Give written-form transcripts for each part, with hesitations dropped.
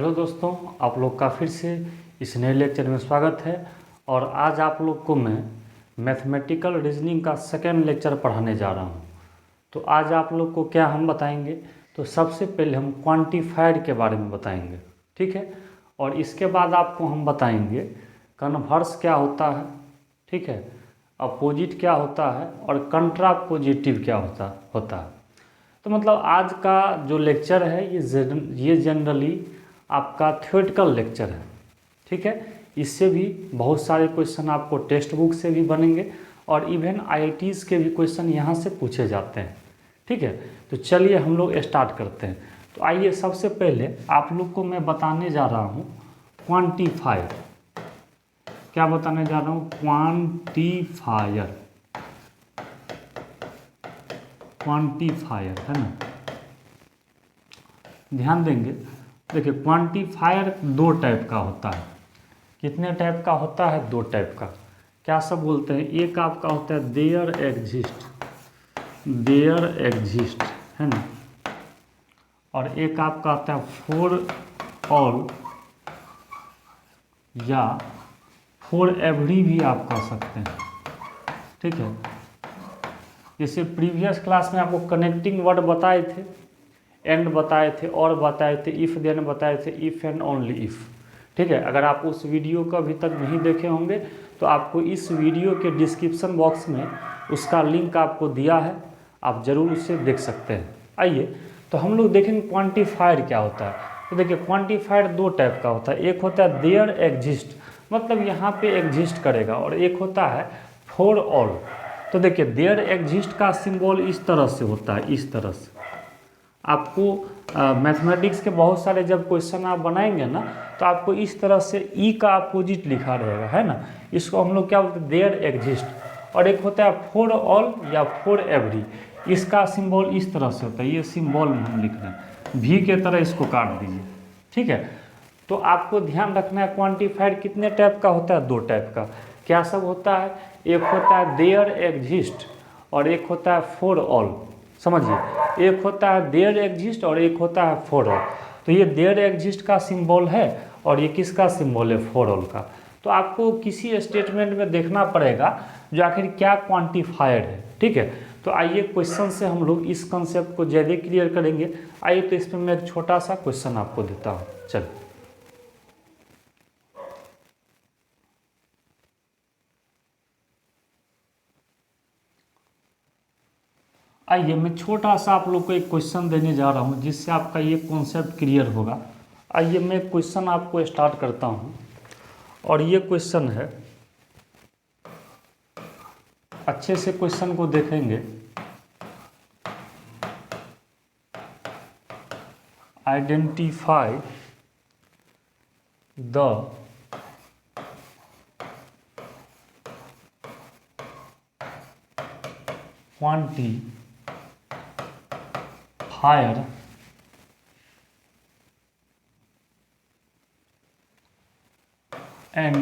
Hello दोस्तों, आप लोग का फिर से इस नए लेक्चर में स्वागत है। और आज आप लोग को मैं मैथमेटिकल रीजनिंग का सेकेंड लेक्चर पढ़ाने जा रहा हूं। तो आज आप लोग को क्या हम बताएंगे, तो सबसे पहले हम क्वांटिफायर के बारे में बताएंगे, ठीक है। और इसके बाद आपको हम बताएंगे कन्वर्स क्या होता है, ठीक है, अपोजिट क्या होता है और कंट्रापोजिटिव क्या होता है। तो मतलब आज का जो लेक्चर है ये जनरली आपका थ्योरेटिकल लेक्चर है, ठीक है। इससे भी बहुत सारे क्वेश्चन आपको टेक्स्ट बुक से भी बनेंगे और इवन आईआईटीज़ के भी क्वेश्चन यहाँ से पूछे जाते हैं, ठीक है। तो चलिए हम लोग स्टार्ट करते हैं। तो आइए सबसे पहले आप लोग को मैं बताने जा रहा हूँ क्वांटिफायर। क्या बताने जा रहा हूँ? क्वांटिफायर, क्वांटिफायर है ना। ध्यान देंगे, देखिए क्वांटिफायर दो टाइप का होता है। कितने टाइप का होता है? दो टाइप का। क्या सब बोलते हैं? एक आपका होता है देयर एग्जिस्ट है ना, और एक आपका आता है फॉर ऑल या फॉर एवरी भी आप कह सकते हैं, ठीक है। जैसे प्रीवियस क्लास में आपको कनेक्टिंग वर्ड बताए थे, एंड बताए थे, और बताए थे, इफ़ देन बताए थे, इफ़ एंड ओनली इफ़, ठीक है। अगर आप उस वीडियो को अभी तक नहीं देखे होंगे तो आपको इस वीडियो के डिस्क्रिप्शन बॉक्स में उसका लिंक आपको दिया है, आप ज़रूर उससे देख सकते हैं। आइए तो हम लोग देखेंगे क्वांटिफायर क्या होता है। तो देखिए क्वांटिफायर दो टाइप का होता है। एक होता है देयर एग्जिस्ट, मतलब यहाँ पे एग्जिस्ट करेगा, और एक होता है फॉर ऑल। तो देखिए देयर एग्जिस्ट का सिंबल इस तरह से होता है, इस तरह से। आपको मैथमेटिक्स के बहुत सारे जब क्वेश्चन आप बनाएंगे ना, तो आपको इस तरह से ई का अपोजिट लिखा रहेगा, है ना। इसको हम लोग क्या बोलते हैं? There exist. और एक होता है फॉर ऑल या फॉर एवरी, इसका सिंबल इस तरह से होता है। ये सिंबल में हम लिख रहे हैं, भी के तरह इसको काट दीजिए, ठीक है। तो आपको ध्यान रखना है क्वांटिफायर कितने टाइप का होता है? दो टाइप का। क्या सब होता है? एक होता है देयर एग्जिस्ट और एक होता है फॉर ऑल। समझिए, एक होता है देयर एग्जिस्ट और एक होता है फॉर ऑल। तो ये देयर एग्जिस्ट का सिंबल है और ये किसका सिंबल है? फॉर ऑल का। तो आपको किसी स्टेटमेंट में देखना पड़ेगा जो आखिर क्या क्वांटिफायर है, ठीक है। तो आइए क्वेश्चन से हम लोग इस कंसेप्ट को ज़्यादा क्लियर करेंगे। आइए तो इसमें मैं एक छोटा सा क्वेश्चन आपको देता हूँ। चलिए, आइए मैं छोटा सा आप लोग को एक क्वेश्चन देने जा रहा हूँ जिससे आपका ये कॉन्सेप्ट क्लियर होगा। आइए मैं क्वेश्चन आपको स्टार्ट करता हूँ, और ये क्वेश्चन है, अच्छे से क्वेश्चन को देखेंगे। Identify the quantifier and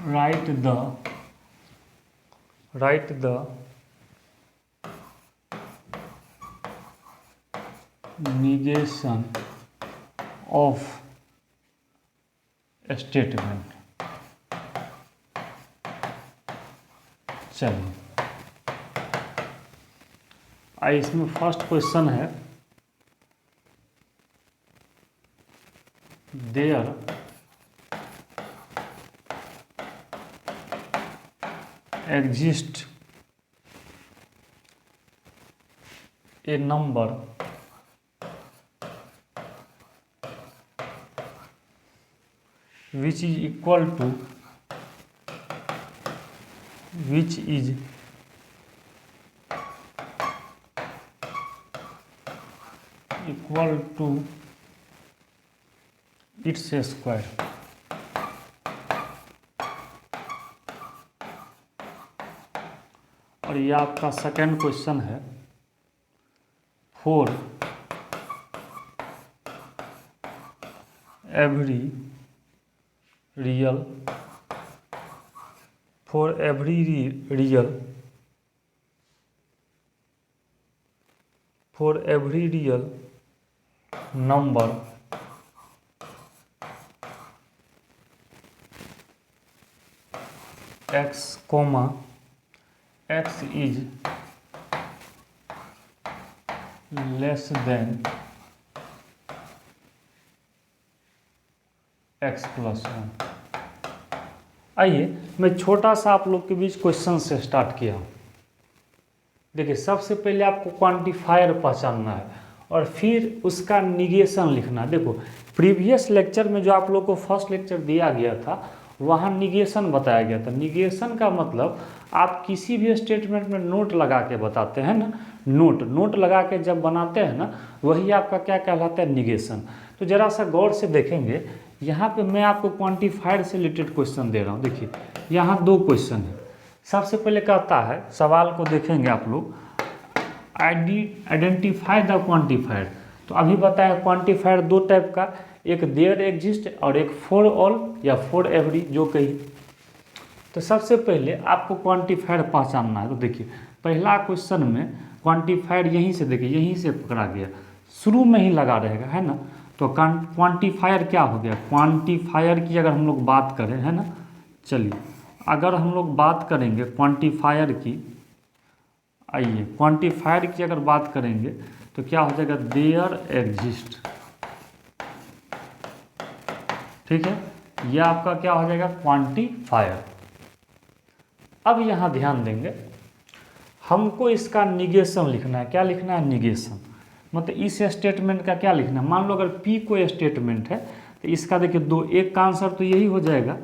write the negation of statement। चलिए, आइए इसमें फर्स्ट क्वेश्चन है, there exist a number which is equal to its square। और ये आपका सेकेंड क्वेश्चन है, for every real for every real number x comma x is less than x plus 1। आइए मैं छोटा सा आप लोग के बीच क्वेश्चन से स्टार्ट किया हूँ। देखिए सबसे पहले आपको क्वांटिफायर पहचानना है और फिर उसका निगेशन लिखना है। देखो प्रीवियस लेक्चर में जो आप लोग को फर्स्ट लेक्चर दिया गया था वहाँ निगेशन बताया गया था। निगेशन का मतलब आप किसी भी स्टेटमेंट में नोट लगा के बताते हैं ना, नोट लगा के जब बनाते हैं ना वही आपका क्या कहलाता है, निगेशन। तो ज़रा सा गौर से देखेंगे, यहाँ पे मैं आपको क्वांटिफायर से रिलेटेड क्वेश्चन दे रहा हूँ। देखिए यहाँ दो क्वेश्चन है। सबसे पहले कहता है, सवाल को देखेंगे आप लोग, आइडेंटिफाई द क्वांटिफायर। तो अभी बताया क्वांटिफायर दो टाइप का, एक देयर एग्जिस्ट और एक फॉर ऑल या फॉर एवरी जो कही। तो सबसे पहले आपको क्वांटिफायर पहचानना है। तो देखिए पहला क्वेश्चन में क्वांटिफायर यहीं से, देखिए यहीं से पकड़ा गया, शुरू में ही लगा रहेगा, है ना। तो क्वांटिफायर क्या हो गया, क्वांटिफायर की अगर हम लोग बात करें, है ना, चलिए अगर हम लोग बात करेंगे क्वांटिफायर की, आइए क्वांटिफायर की अगर बात करेंगे तो क्या हो जाएगा, देयर एग्जिस्ट, ठीक है, यह आपका क्या हो जाएगा, क्वांटिफायर। अब यहाँ ध्यान देंगे, हमको इसका निगेशन लिखना है। क्या लिखना है, निगेशन। मतलब इस स्टेटमेंट का क्या लिखना है, मान लो अगर P कोई स्टेटमेंट है तो इसका देखिए दो, एक का आंसर तो यही हो जाएगा,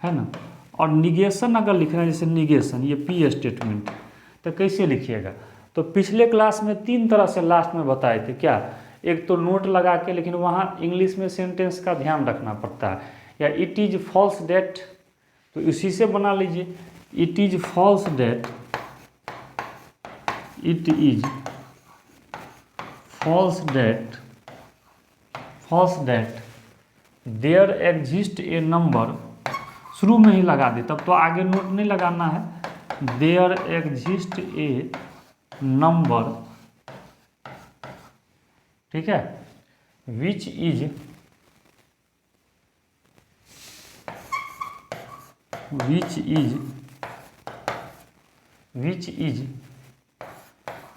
है ना। और निगेशन अगर लिखना है, जैसे निगेशन ये P स्टेटमेंट, तो कैसे लिखिएगा। तो पिछले क्लास में तीन तरह से लास्ट में बताए थे, क्या, एक तो नोट लगा के, लेकिन वहाँ इंग्लिश में सेंटेंस का ध्यान रखना पड़ता है, या इट इज़ फॉल्स डेट, तो इसी से बना लीजिए, it is false that, it is false that there exist a number, शुरू में ही लगा दे, तब तो आगे नोट नहीं लगाना है, देयर एग्जिस्ट ए नंबर, ठीक है, which is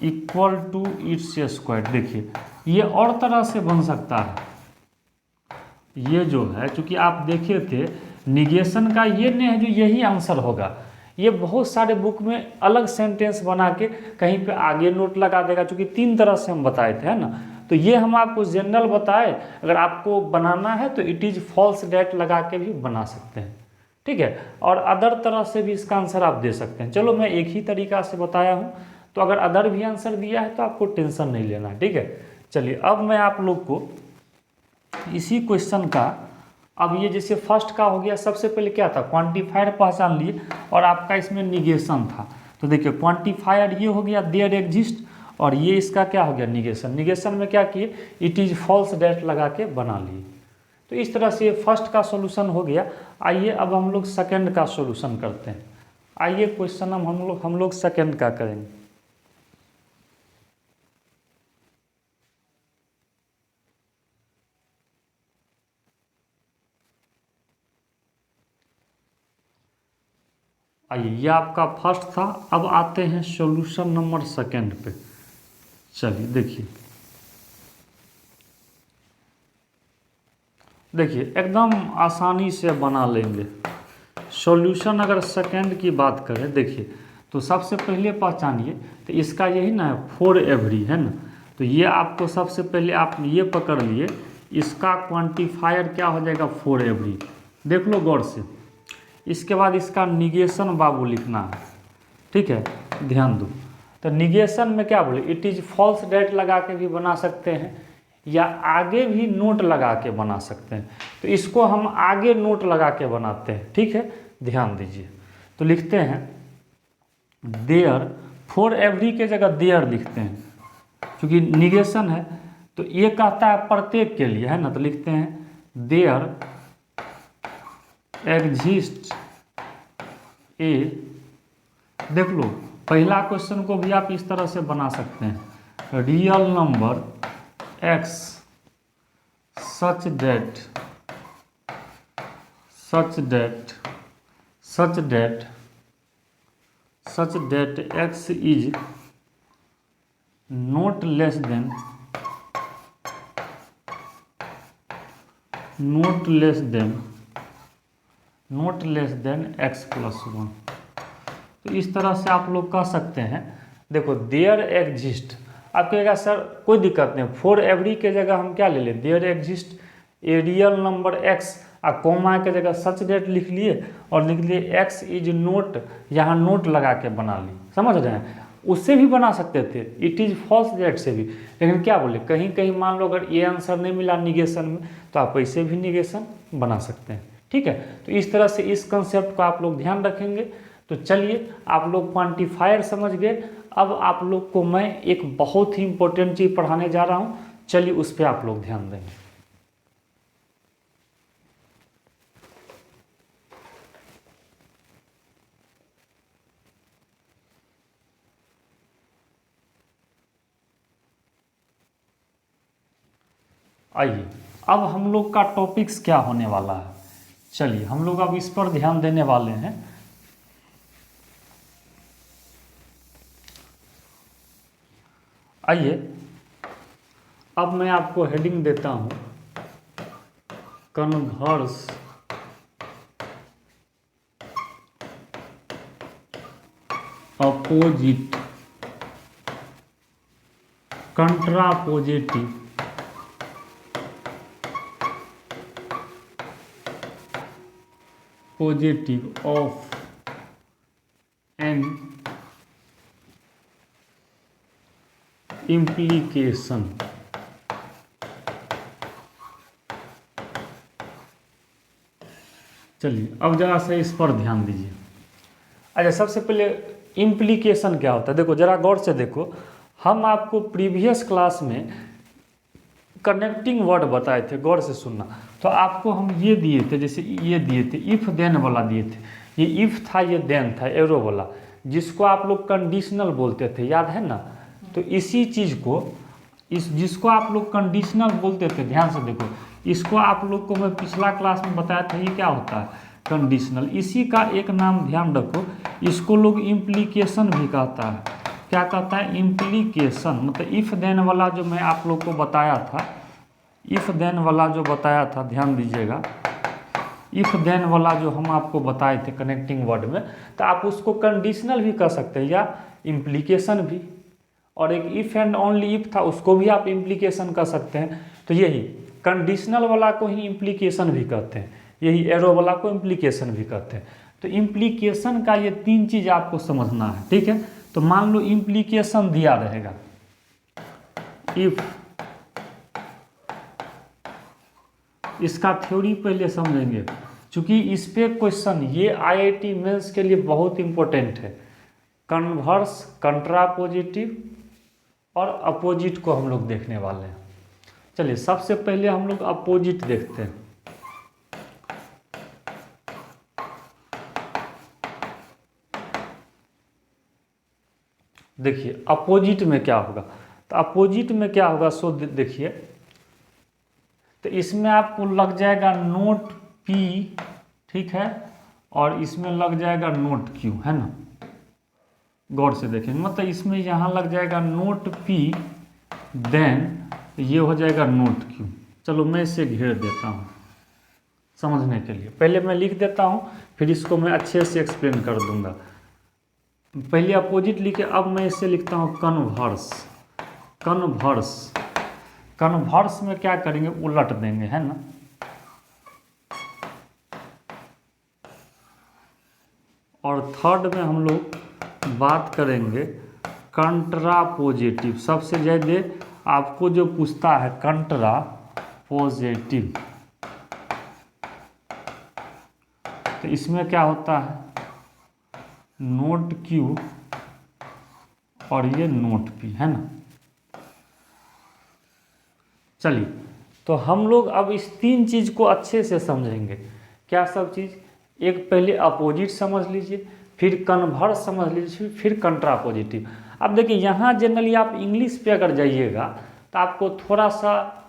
equal to its square. देखिए ये और तरह से बन सकता है, ये जो है, चूंकि आप देखे थे निगेशन का ये नहीं है जो यही आंसर होगा, ये बहुत सारे बुक में अलग सेंटेंस बना के कहीं पे आगे नोट लगा देगा, चूंकि तीन तरह से हम बताए थे, है ना। तो ये हम आपको जनरल बताए, अगर आपको बनाना है तो इट इज़ फॉल्स डेट लगा के भी बना सकते हैं, ठीक है। और अदर तरह से भी इसका आंसर आप दे सकते हैं। चलो मैं एक ही तरीका से बताया हूँ, तो अगर अदर भी आंसर दिया है तो आपको टेंशन नहीं लेना, ठीक है। चलिए अब मैं आप लोग को इसी क्वेश्चन का, अब ये जैसे फर्स्ट का हो गया, सबसे पहले क्या था, क्वांटिफायर पहचान लिए और आपका इसमें निगेशन था। तो देखिए क्वांटिफायर ये हो गया देयर एग्जिस्ट, और ये इसका क्या हो गया, निगेशन। निगेशन में क्या किए, इट इज़ फॉल्स डेट लगा के बना लिए। तो इस तरह से फर्स्ट का सॉल्यूशन हो गया। आइए अब हम लोग सेकंड का सॉल्यूशन करते हैं। आइए क्वेश्चन हम लोग सेकंड का करेंगे। आइए ये आपका फर्स्ट था, अब आते हैं सॉल्यूशन नंबर सेकंड पे। चलिए देखिए एकदम आसानी से बना लेंगे सॉल्यूशन। अगर सेकंड की बात करें, देखिए तो सबसे पहले पहचानिए, तो इसका यही ना है, फॉर एवरी, है ना। तो ये आपको सबसे पहले आप ये पकड़ लिए, इसका क्वांटिफायर क्या हो जाएगा, फॉर एवरी। देख लो गौर से। इसके बाद इसका निगेशन बाबू लिखना है, ठीक है, ध्यान दो। तो निगेशन में क्या बोले, इट इज़ फॉल्स डेट लगा के भी बना सकते हैं, या आगे भी नोट लगा के बना सकते हैं। तो इसको हम आगे नोट लगा के बनाते हैं, ठीक है, ध्यान दीजिए। तो लिखते हैं देयर, फॉर एवरी के जगह देयर लिखते हैं, क्योंकि निगेशन है। तो ये कहता है प्रत्येक के लिए, है ना। तो लिखते हैं देयर एग्जिस्ट ए, देख लो पहला क्वेश्चन को भी आप इस तरह से बना सकते हैं, real number x such that x is not less than x plus 1। तो इस तरह से आप लोग कह सकते हैं। देखो देयर एग्जिस्ट, आप कहेगा सर कोई दिक्कत नहीं, फॉर एवरी के जगह हम क्या ले लें, there exist a real number x, comma के जगह सच डेट लिख लिए और लिख लिए x इज नोट, यहाँ नोट लगा के बना ली, समझ रहे हैं। उससे भी बना सकते थे, इट इज़ फॉल्स डेट से भी, लेकिन क्या बोले, कहीं कहीं मान लो अगर ये आंसर नहीं मिला निगेशन में तो आप ऐसे भी निगेशन बना सकते हैं, ठीक है। तो इस तरह से इस कंसेप्ट को आप लोग ध्यान रखेंगे। तो चलिए आप लोग क्वांटिफायर समझ गए। अब आप लोग को मैं एक बहुत ही इंपॉर्टेंट चीज़ पढ़ाने जा रहा हूँ, चलिए उस पर आप लोग ध्यान देंगे। आइए अब हम लोग का टॉपिक्स क्या होने वाला है, चलिए हम लोग अब इस पर ध्यान देने वाले हैं। आइए अब मैं आपको हेडिंग देता हूं, converse opposite contrapositive positive of an implication. चलिए अब जरा सा इस पर ध्यान दीजिए। अच्छा सबसे पहले इम्प्लीकेशन क्या होता है, देखो जरा गौर से देखो, हम आपको प्रीवियस क्लास में कनेक्टिंग वर्ड बताए थे, गौर से सुनना। तो आपको हम ये दिए थे, जैसे ये दिए थे इफ़ देन वाला दिए थे, ये इफ़ था ये देन था एरो वाला, जिसको आप लोग कंडीशनल बोलते थे, याद है ना। तो इसी चीज़ को जिसको आप लोग कंडीशनल बोलते थे, ध्यान से देखो, इसको आप लोग को मैं पिछला क्लास में बताया था, ये क्या होता है कंडीशनल। इसी का एक नाम ध्यान रखो, इसको लोग इम्प्लीकेशन भी कहता है। क्या कहता है, इम्प्लीकेशन। मतलब इफ़ देन वाला जो मैं आप लोग को बताया था, इफ़ देन वाला जो बताया था, ध्यान दीजिएगा, इफ़ देन वाला जो हम आपको बताए थे कनेक्टिंग वर्ड में, तो आप उसको कंडीशनल भी कर सकते हैं या इम्प्लीकेशन भी। और एक इफ़ एंड ओनली इफ़ था, उसको भी आप इम्प्लीकेशन कर सकते हैं। तो यही कंडीशनल वाला को ही इम्प्लीकेशन भी कहते हैं, यही एरो वाला को इम्प्लीकेशन भी कहते हैं। तो इम्प्लीकेशन का ये तीन चीज़ आपको समझना है, ठीक है। तो मान लो इम्प्लीकेशन दिया रहेगा, इफ, इसका थ्योरी पहले समझेंगे, क्योंकि इस पे क्वेश्चन ये आईआईटी मेंस के लिए बहुत इंपॉर्टेंट है। कन्वर्स, कंट्रापोजिटिव और अपोजिट को हम लोग देखने वाले हैं। चलिए सबसे पहले हम लोग अपोजिट देखते हैं। देखिए अपोजिट में क्या होगा, तो अपोजिट में क्या होगा, सो देखिए, तो इसमें आपको लग जाएगा नोट P, ठीक है, और इसमें लग जाएगा नोट Q, है ना। गौर से देखेंगे, मतलब इसमें यहाँ लग जाएगा नोट P, देन ये हो जाएगा नोट Q। चलो मैं इसे घेर देता हूँ समझने के लिए, पहले मैं लिख देता हूँ, फिर इसको मैं अच्छे से एक्सप्लेन कर दूंगा। पहले अपोजिट लिखे, अब मैं इसे लिखता हूँ कन्वर्स। कन्वर्स, कन्वर्स में क्या करेंगे, उलट देंगे, है ना। और थर्ड में हम लोग बात करेंगे कंट्रापोजिटिव। सबसे ज़्यादा आपको जो पूछता है कंट्रापोजिटिव, तो इसमें क्या होता है, नोट Q और ये नोट P, है ना। चलिए तो हम लोग अब इस तीन चीज़ को अच्छे से समझेंगे। क्या सब चीज़, एक पहले अपोजिट समझ लीजिए, फिर कन्वर्स समझ लीजिए, फिर कंट्रापोजिटिव। अब देखिए यहाँ जनरली आप इंग्लिश पे अगर जाइएगा तो आपको थोड़ा सा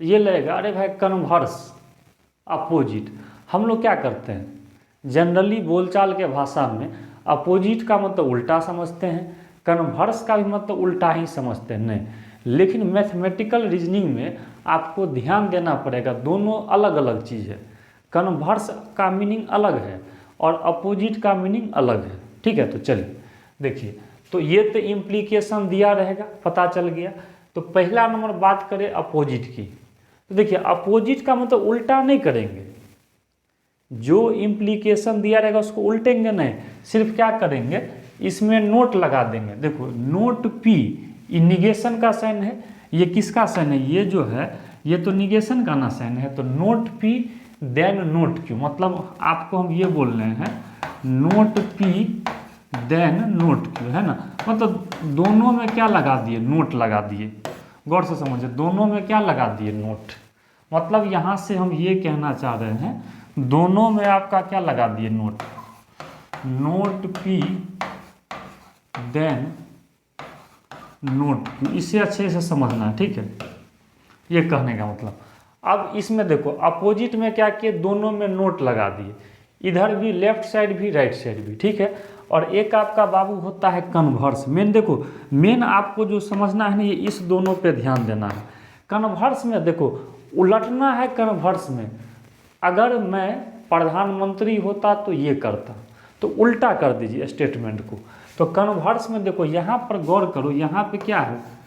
ये लगेगा, अरे भाई कन्वर्स, अपोजिट। हम लोग क्या करते हैं जनरली बोलचाल के भाषा में अपोजिट का मतलब उल्टा समझते हैं, कन्वर्स का भी मतलब उल्टा ही समझते हैं। नहीं, लेकिन मैथमेटिकल रीजनिंग में आपको ध्यान देना पड़ेगा, दोनों अलग अलग चीज़ है। कन्वर्स का मीनिंग अलग है और अपोजिट का मीनिंग अलग है। ठीक है, तो चलिए देखिए, तो ये तो इम्प्लीकेशन दिया रहेगा, पता चल गया। तो पहला नंबर बात करें अपोजिट की, तो देखिए अपोजिट का मतलब उल्टा नहीं करेंगे, जो इम्प्लीकेशन दिया रहेगा उसको उल्टेंगे नहीं, सिर्फ क्या करेंगे इसमें नोट लगा देंगे। देखो नोट पी, ये निगेशन का साइन है, ये किसका साइन है, ये जो है ये तो निगेशन का ना साइन है। तो not P then not Q, मतलब आपको हम ये बोल रहे हैं not P then not Q, है ना। मतलब दोनों में क्या लगा दिए, नोट लगा दिए। गौर से समझिए, दोनों में क्या लगा दिए, नोट। मतलब यहाँ से हम ये कहना चाह रहे हैं दोनों में आपका क्या लगा दिए, not. Not P then not Q, इसे अच्छे से समझना है, ठीक है, ये कहने का मतलब। अब इसमें देखो अपोजिट में क्या किए, दोनों में नोट लगा दिए, इधर भी लेफ्ट साइड भी राइट साइड भी, ठीक है। और एक आपका बाबू होता है कन्वर्स। मेन देखो, मेन आपको जो समझना है ना, ये इस दोनों पे ध्यान देना है। कन्वर्स में देखो उलटना है, कन्वर्स में अगर मैं प्रधानमंत्री होता तो ये करता, तो उल्टा कर दीजिए स्टेटमेंट को। तो कन्वर्स में देखो यहाँ पर गौर करो, यहाँ पे क्या है,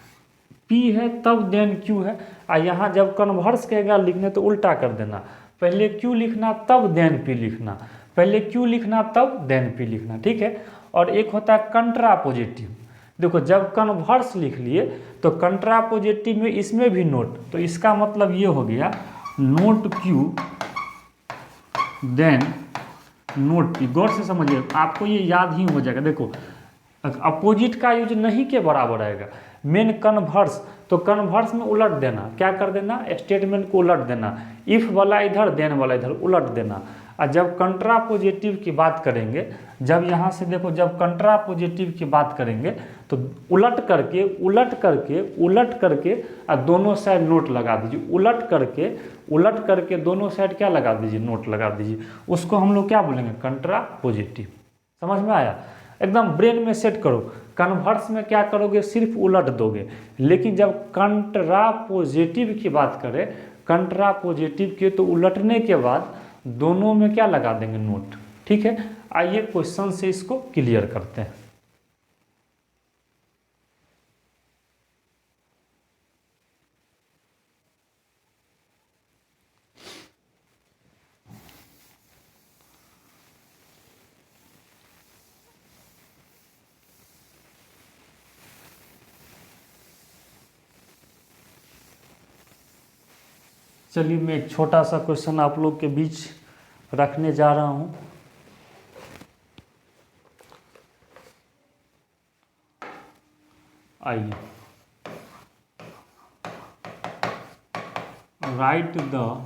P है तब देन Q है, और यहाँ जब कन्वर्स कहेगा लिखने तो उल्टा कर देना, पहले Q लिखना तब देन P लिखना, पहले Q लिखना तब देन P लिखना, ठीक है। और एक होता है कंट्रापोजिटिव। देखो जब कन्वर्स लिख लिए तो कंट्रापोजिटिव में इसमें भी नोट, तो इसका मतलब ये हो गया not Q then not P। गौर से समझिए, आपको ये याद ही हो जाएगा। देखो अपोजिट का यूज नहीं के बराबर आएगा, मेन कन्वर्स, तो कन्वर्स में उलट देना, क्या कर देना, स्टेटमेंट को उलट देना, इफ वाला इधर देन वाला इधर उलट देना। और जब कंट्रापोजिटिव की बात करेंगे, जब यहाँ से देखो जब कंट्रापोजिटिव की बात करेंगे तो उलट करके उलट करके उलट करके और दोनों साइड नोट लगा दीजिए, उलट करके दोनों साइड क्या लगा दीजिए, नोट लगा दीजिए। उसको हम लोग क्या बोलेंगे, कंट्रापोजिटिव। समझ में आया, एकदम ब्रेन में सेट करो। कन्वर्स में क्या करोगे, सिर्फ उलट दोगे, लेकिन जब कंट्रापोजिटिव की बात करें, कंट्रापोजिटिव के तो उलटने के बाद दोनों में क्या लगा देंगे, नोट, ठीक है। आइए क्वेश्चन से इसको क्लियर करते हैं। चलिए मैं एक छोटा सा क्वेश्चन आप लोग के बीच रखने जा रहा हूँ। आइए, राइट द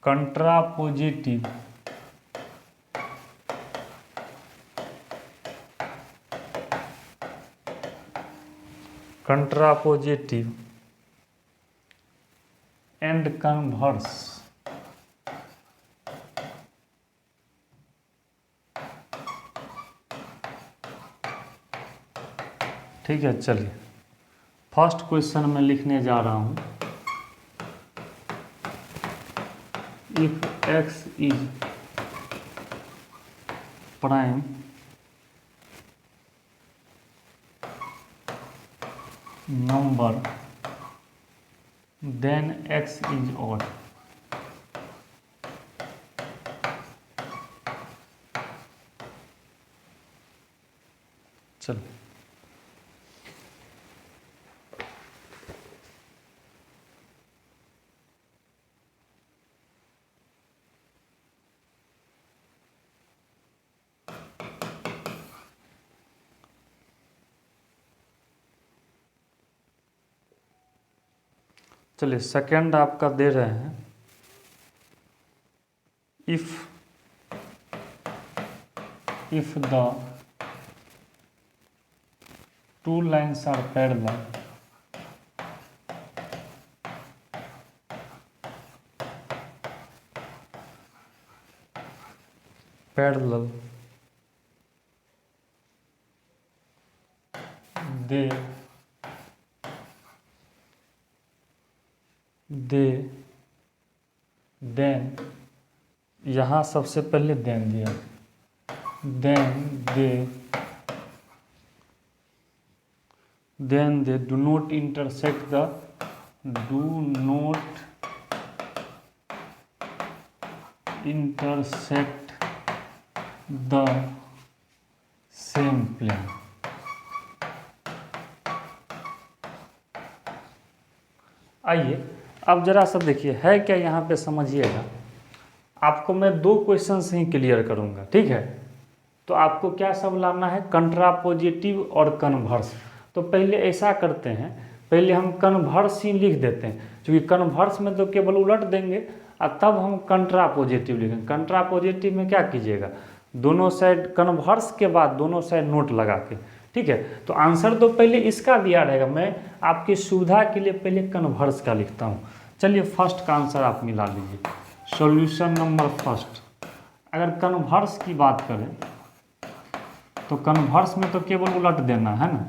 कंट्रापोजिटिव एंड कन्वर्स ठीक है। चलिए फर्स्ट क्वेश्चन में लिखने जा रहा हूँ, if x is prime number then x is odd. चलो चलिए सेकंड आपका दे रहे हैं, if if the two lines are parallel, they then, यहाँ सबसे पहले देन दिया, then they do not intersect the same plane। आइए अब जरा सा देखिए है क्या यहाँ पे, समझिएगा। आपको मैं 2 क्वेश्चन से ही क्लियर करूँगा, ठीक है। तो आपको क्या सब लाना है, कंट्रापोजिटिव और कन्वर्स। तो पहले ऐसा करते हैं, पहले हम कन्वर्स ही लिख देते हैं, क्योंकि कन्वर्स में तो केवल उलट देंगे और तब हम कंट्रापोजिटिव लिखेंगे। कंट्रापोजिटिव में क्या कीजिएगा, दोनों साइड कन्वर्स के बाद दोनों साइड नोट लगा के, ठीक है। तो आंसर तो पहले इसका दिया रहेगा, मैं आपकी सुविधा के लिए पहले कन्वर्स का लिखता हूँ। चलिए फर्स्ट का आंसर आप मिला लीजिए, सॉल्यूशन नंबर फर्स्ट। अगर कन्वर्स की बात करें तो कन्वर्स में तो केवल उलट देना है ना,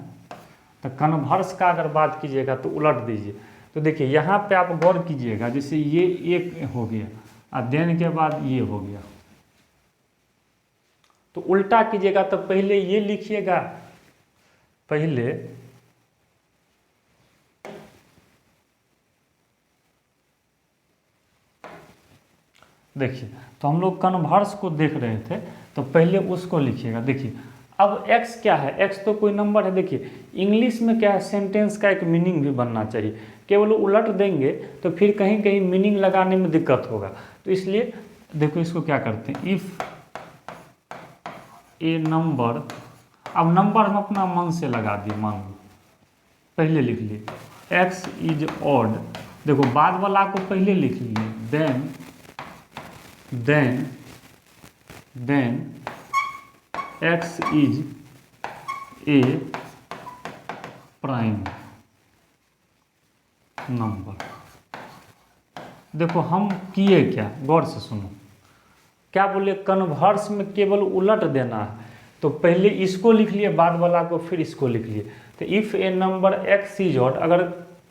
तो कन्वर्स का अगर बात कीजिएगा तो उलट दीजिए। तो देखिए यहाँ पे आप गौर कीजिएगा, जैसे ये एक हो गया और देन के बाद ये हो गया, तो उल्टा कीजिएगा तो पहले ये लिखिएगा, पहले देखिए। तो हम लोग कन्वर्स को देख रहे थे, तो पहले उसको लिखिएगा। देखिए अब x क्या है, x तो कोई नंबर है। देखिए इंग्लिश में क्या है, सेंटेंस का एक मीनिंग भी बनना चाहिए, केवल उलट देंगे तो फिर कहीं कहीं मीनिंग लगाने में दिक्कत होगा। तो इसलिए देखो इसको क्या करते हैं, इफ़ ए नंबर, अब नंबर हम अपना मन से लगा दिए, मान लो पहले लिख लिए x इज ऑड। देखो बाद वाला को पहले लिख लिए, then x is a prime number. देखो हम किए क्या, गौर से सुनो, क्या बोले, कन्वर्स में केवल उलट देना है। तो पहले इसको लिख लिए, बाद वाला को फिर इसको लिख लिए। तो if a number x is odd, अगर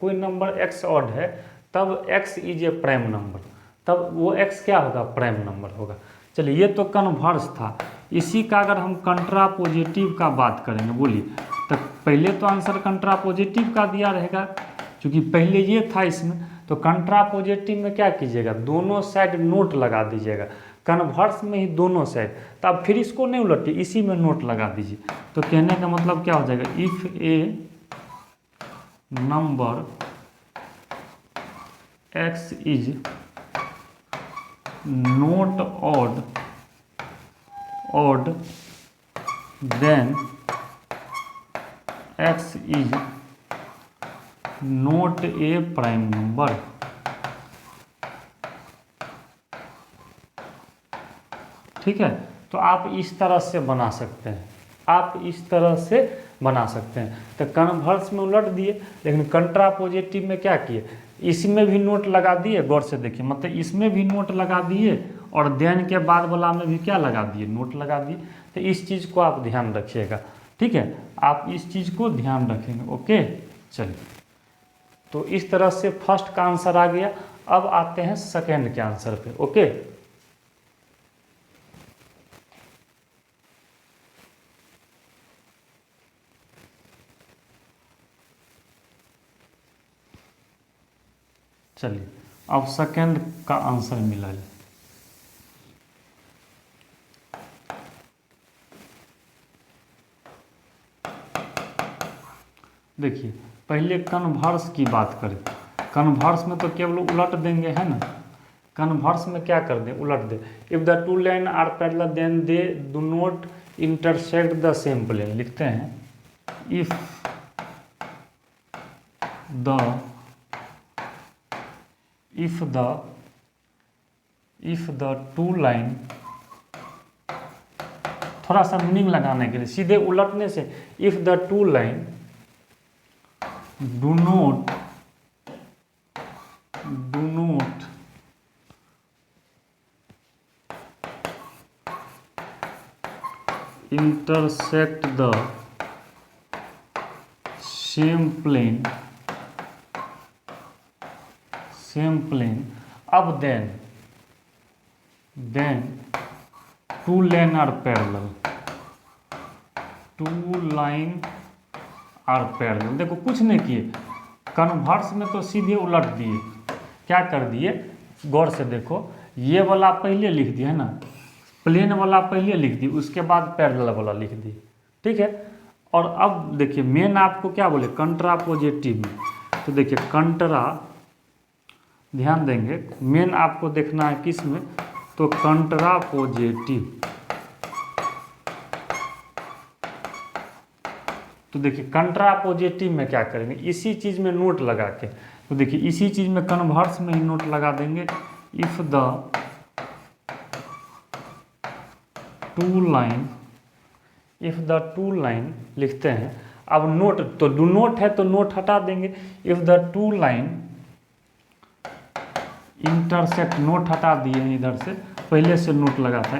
कोई नंबर x ऑड है तब x is a prime number, तब वो x क्या होगा, प्राइम नंबर होगा। चलिए ये तो कन्वर्स था। इसी का अगर हम कंट्रापोजिटिव का बात करेंगे, बोलिए, तो पहले तो आंसर कंट्रापोजिटिव का दिया रहेगा, क्योंकि पहले ये था इसमें। तो कंट्रापोजिटिव में क्या कीजिएगा, दोनों साइड नोट लगा दीजिएगा, कन्वर्स में ही दोनों साइड। तो अब फिर इसको नहीं उलटिए, इसी में नोट लगा दीजिए। तो कहने का मतलब क्या हो जाएगा, if a number x is not odd then x is not a prime number. ठीक है, तो आप इस तरह से बना सकते हैं, आप इस तरह से बना सकते हैं। तो कन्वर्स में उलट दिए, लेकिन कंट्रापोजिटिव में क्या किए, इसमें भी नोट लगा दिए। गौर से देखिए, मतलब इसमें भी नोट लगा दिए और देन के बाद वाला में भी क्या लगा दिए, नोट लगा दिए। तो इस चीज़ को आप ध्यान रखिएगा, ठीक है, आप इस चीज़ को ध्यान रखेंगे। ओके, चलिए, तो इस तरह से फर्स्ट का आंसर आ गया। अब आते हैं सेकेंड के आंसर पे। ओके, चलिए अब सेकेंड का आंसर मिला है। देखिए पहले कन्वर्स की बात करें, कन्वर्स में तो केवल उलट देंगे, है ना। कन्वर्स में क्या कर दें, उलट दें। If the two line are parallel then they do not intersect the same plane. लिखते हैं, इफ द टू line थोड़ा सा मीनिंग लगाने के लिए, सीधे उलटने से if the two line do not intersect the same plane, अब then two line are parallel, देखो कुछ नहीं किए, कन्वर्स में तो सीधे उलट दिए, क्या कर दिए, गौर से देखो, ये वाला पहले लिख दिया है ना, प्लेन वाला पहले लिख दी, उसके बाद पैरेलल वाला लिख दी, ठीक है। और अब देखिए मेन आपको क्या बोले, कंट्रापोजिटिव में, तो देखिए कंट्रा, ध्यान देंगे मेन आपको देखना है किस में, तो कंट्रापोजिटिव। तो देखिए कंट्रापोजिटिव में क्या करेंगे, इसी चीज़ में नोट लगा के, तो देखिए इसी चीज़ में कन्वर्स में ही नोट लगा देंगे, इफ द टू लाइन लिखते हैं। अब नोट तो डू नोट है तो नोट हटा देंगे, if the two line intersect, note हटा दिए हैं इधर से, पहले से नोट लगा था,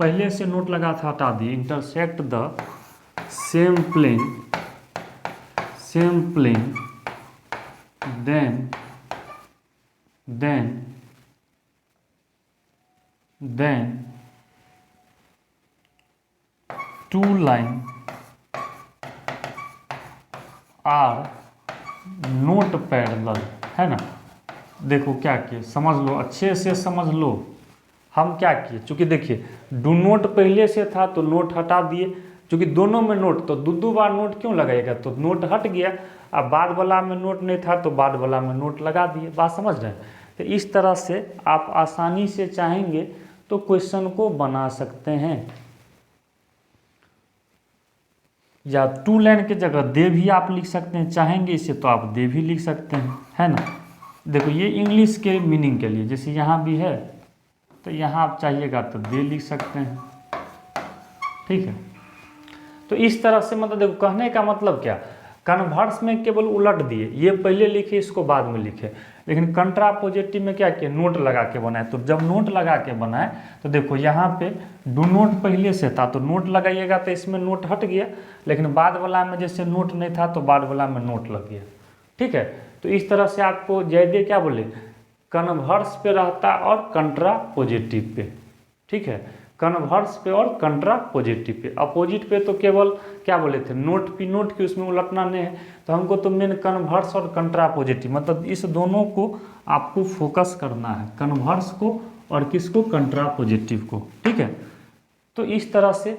पहले से नोट लगा था हटा दिए, intersect the same plane then two line are not parallel, है ना। देखो क्या किए, समझ लो, अच्छे से समझ लो, हम क्या किए, चूंकि देखिए डू नोट पहले से था तो नोट हटा दिए, चूंकि दोनों में नोट, तो दो बार नोट क्यों लगाएगा, तो नोट हट गया, अब बाद वाला में नोट नहीं था तो बाद वाला में नोट लगा दिए, बात समझ रहे हैं। तो इस तरह से आप आसानी से चाहेंगे तो क्वेश्चन को बना सकते हैं, या टू लाइन की जगह दे भी आप लिख सकते हैं, चाहेंगे इसे तो आप दे भी लिख सकते हैं, है ना। देखो ये इंग्लिश के मीनिंग के लिए, जैसे यहाँ भी है तो यहाँ आप चाहिएगा तो दे लिख सकते हैं, ठीक है। तो इस तरह से मतलब देखो कहने का मतलब क्या, कन्वर्स में केवल उलट दिए, ये पहले लिखे इसको बाद में लिखे, लेकिन कंट्रापोजिटिव में क्या किया, नोट लगा के बनाए। तो जब नोट लगा के बनाए तो देखो यहाँ पे डू नोट पहले से था तो नोट लगाइएगा तो इसमें नोट हट गया, लेकिन बाद वाला में जैसे नोट नहीं था तो बाद वाला में नोट लग गया, ठीक है। तो इस तरह से आपको जयदे क्या बोले, कन्वर्स पे रहता और कंट्रापोजिटिव पे, ठीक है, कन्वर्स पे और कंट्रापोजिटिव पे। अपोजिट पे तो केवल क्या बोले थे, नोट पी नोट की, उसमें उलटना नहीं है, तो हमको तो मेन कन्वर्स और कंट्रापोजिटिव, मतलब इस दोनों को आपको फोकस करना है, कन्वर्स को और किसको, कंट्रापोजिटिव को, ठीक है। तो इस तरह से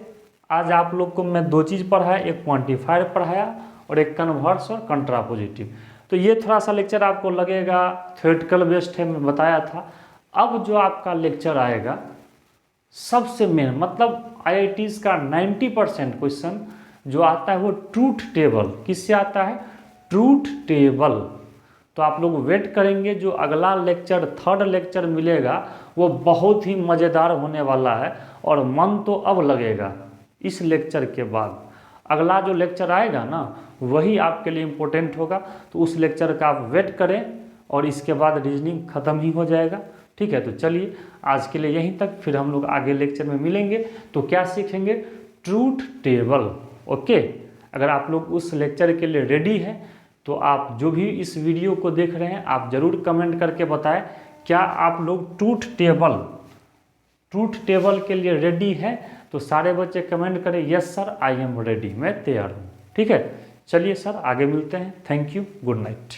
आज आप लोग को मैं दो चीज़ पढ़ाया, एक क्वांटिफायर पढ़ाया और एक कन्वर्स और कंट्रापोजिटिव। तो ये थोड़ा सा लेक्चर आपको लगेगा थ्योरेटिकल बेस्ड है, मैं बताया था। अब जो आपका लेक्चर आएगा सबसे मेन, मतलब IITs का 90% क्वेश्चन जो आता है वो ट्रूथ टेबल, किससे आता है, ट्रूथ टेबल। तो आप लोग वेट करेंगे, जो अगला लेक्चर, थर्ड लेक्चर मिलेगा वो बहुत ही मज़ेदार होने वाला है, और मन तो अब लगेगा इस लेक्चर के बाद। अगला जो लेक्चर आएगा ना वही आपके लिए इम्पोर्टेंट होगा, तो उस लेक्चर का आप वेट करें, और इसके बाद रीजनिंग ख़त्म ही हो जाएगा, ठीक है। तो चलिए आज के लिए यहीं तक, फिर हम लोग आगे लेक्चर में मिलेंगे तो क्या सीखेंगे, ट्रूथ टेबल, ओके। अगर आप लोग उस लेक्चर के लिए रेडी हैं तो आप जो भी इस वीडियो को देख रहे हैं आप ज़रूर कमेंट करके बताएं, क्या आप लोग ट्रूथ टेबल के लिए रेडी हैं। तो सारे बच्चे कमेंट करें, yes sir I am ready, मैं तैयार हूँ, ठीक है। चलिए सर आगे मिलते हैं, थैंक यू, गुड नाइट।